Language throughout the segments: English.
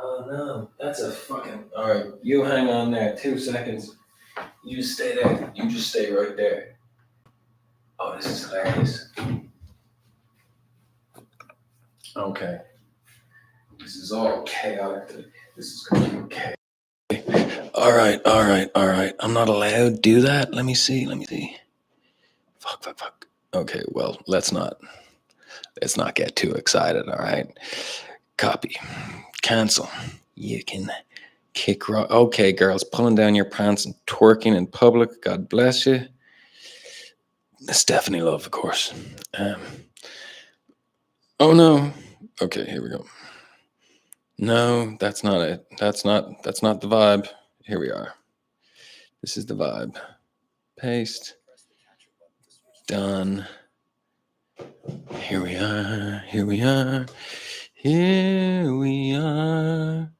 Oh no, that's a fucking. All right, you hang on there 2 seconds. You just stay there. You just stay right there. Oh, this is hilarious. Okay, this is all chaotic. This is gonna be okay. All right. I'm not allowed to do that. Let me see. Fuck. Okay, well, let's not get too excited. All right, copy, cancel. You can kick rock. Okay, girls, pulling down your pants and twerking in public. God bless you. Stephanie Love, of course. Um, oh no. Okay, here we go. No, that's not it. That's not the vibe. Here we are. This is the vibe. Paste. Done. Here we are. Here we are. Here we are.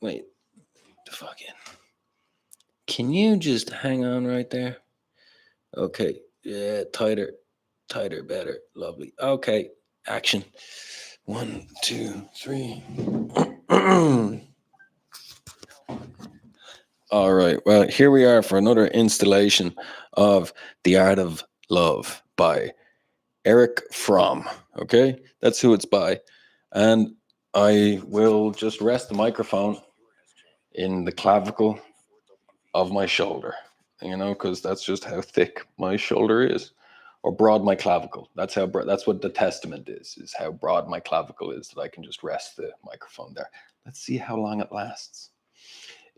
Wait. The fucking. Can you just hang on right there? Okay. Yeah, tighter, better. Lovely. Okay. Action. 1, 2, 3. All right. Well, here we are for another installation of The Art of Love by Eric Fromm. Okay. That's who it's by. And I will just rest the microphone in the clavicle of my shoulder, because that's just how thick my shoulder is, or broad my clavicle. That's what the testament is how broad my clavicle is, that I can just rest the microphone there. Let's see how long it lasts.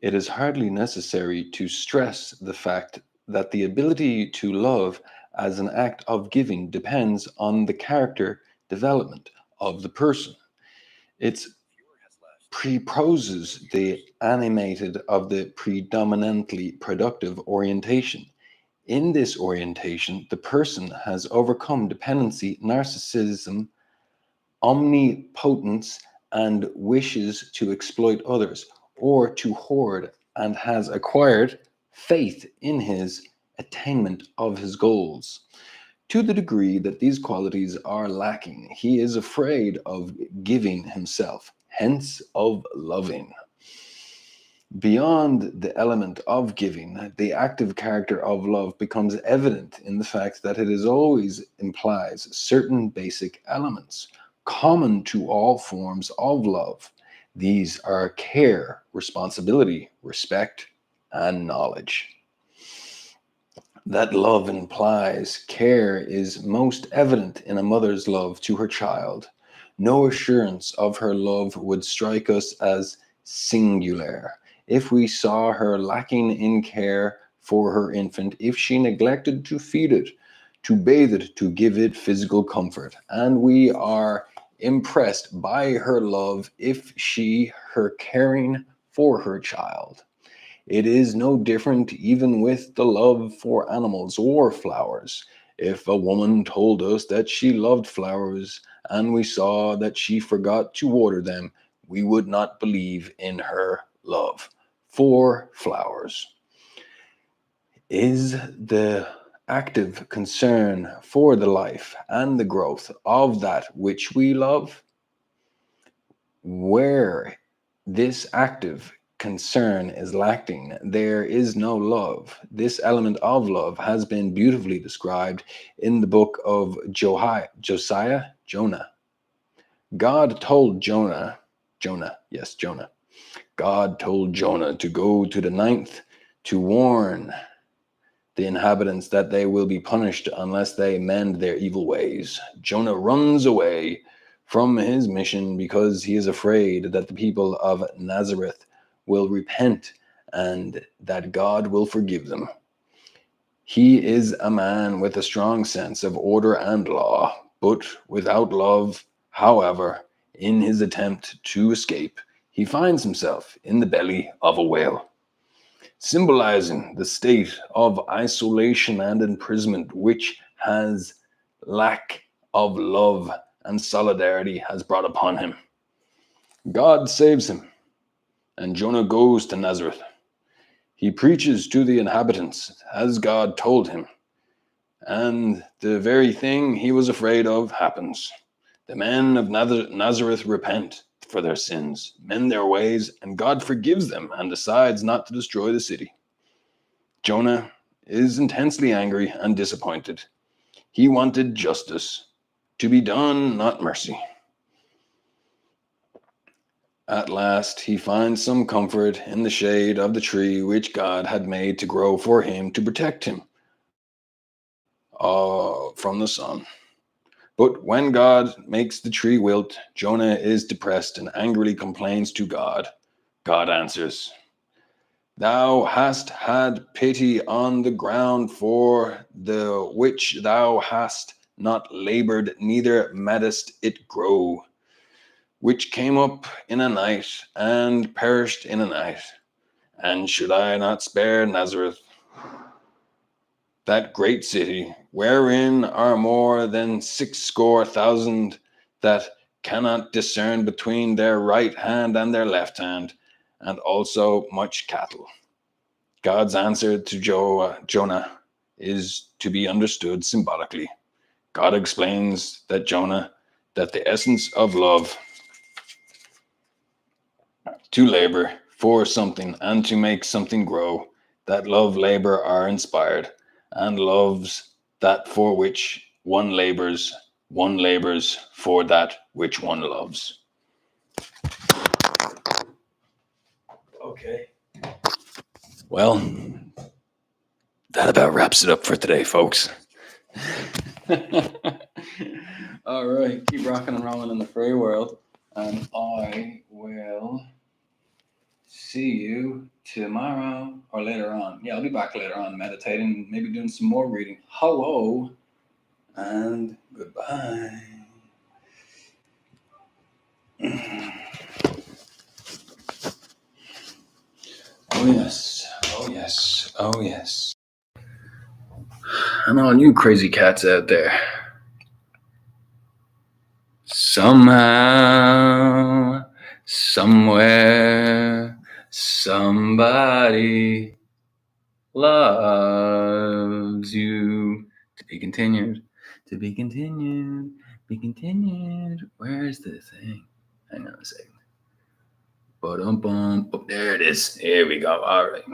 It is hardly necessary to stress the fact that the ability to love as an act of giving depends on the character development of the person. It's preposes the animated of the predominantly productive orientation. In this orientation, the person has overcome dependency, narcissism, omnipotence, and wishes to exploit others or to hoard, and has acquired faith in his attainment of his goals. To the degree that these qualities are lacking, he is afraid of giving himself, hence of loving. Beyond the element of giving, the active character of love becomes evident in the fact that it always implies certain basic elements common to all forms of love. These are care, responsibility, respect, and knowledge. That love implies care is most evident in a mother's love to her child. No assurance of her love would strike us as singular if we saw her lacking in care for her infant, if she neglected to feed it, to bathe it, to give it physical comfort. And we are impressed by her love if her caring for her child. It is no different even with the love for animals or flowers. If a woman told us that she loved flowers and we saw that she forgot to water them, we would not believe in her love for flowers. Is the active concern for the life and the growth of that which we love, where this active concern is lacking, there is no love. This element of love has been beautifully described in the book of Jonah. God told Jonah. God told Jonah to go to the ninth to warn the inhabitants that they will be punished unless they mend their evil ways. Jonah runs away from his mission because he is afraid that the people of Nazareth will repent and that God will forgive them. He is a man with a strong sense of order and law, but without love. However, in his attempt to escape, he finds himself in the belly of a whale, symbolizing the state of isolation and imprisonment which has lack of love and solidarity has brought upon him. God saves him, and Jonah goes to Nazareth. He preaches to the inhabitants as God told him, and the very thing he was afraid of happens. The men of Nazareth repent. for their sins, mend their ways, and God forgives them and decides not to destroy the city. Jonah is intensely angry and disappointed. He wanted justice to be done, not mercy. At last, he finds some comfort in the shade of the tree which God had made to grow for him to protect him from the sun. But when God makes the tree wilt, Jonah is depressed and angrily complains to God. God answers, "Thou hast had pity on the ground for the which thou hast not labored, neither madest it grow, which came up in a night and perished in a night. And should I not spare Nazareth, that great city, wherein are more than 60,000 that cannot discern between their right hand and their left hand, and also much cattle?" God's answer to Jonah is to be understood symbolically. God explains that the essence of love to labor for something and to make something grow, that love, labor are inspired, and loves that for which one labors for that which one loves. Okay. Well, that about wraps it up for today, folks. All right, keep rocking and rolling in the free world, and I will see you tomorrow or later on. Yeah, I'll be back later on meditating, maybe doing some more reading. Hello and goodbye. Oh yes, oh yes, oh yes. And all you crazy cats out there. Somehow, somewhere, somebody loves you. To be continued. To be continued. Be continued. Where's the thing? Hang on a second. Ba-dum-bum. Oh, there it is. Here we go. All right.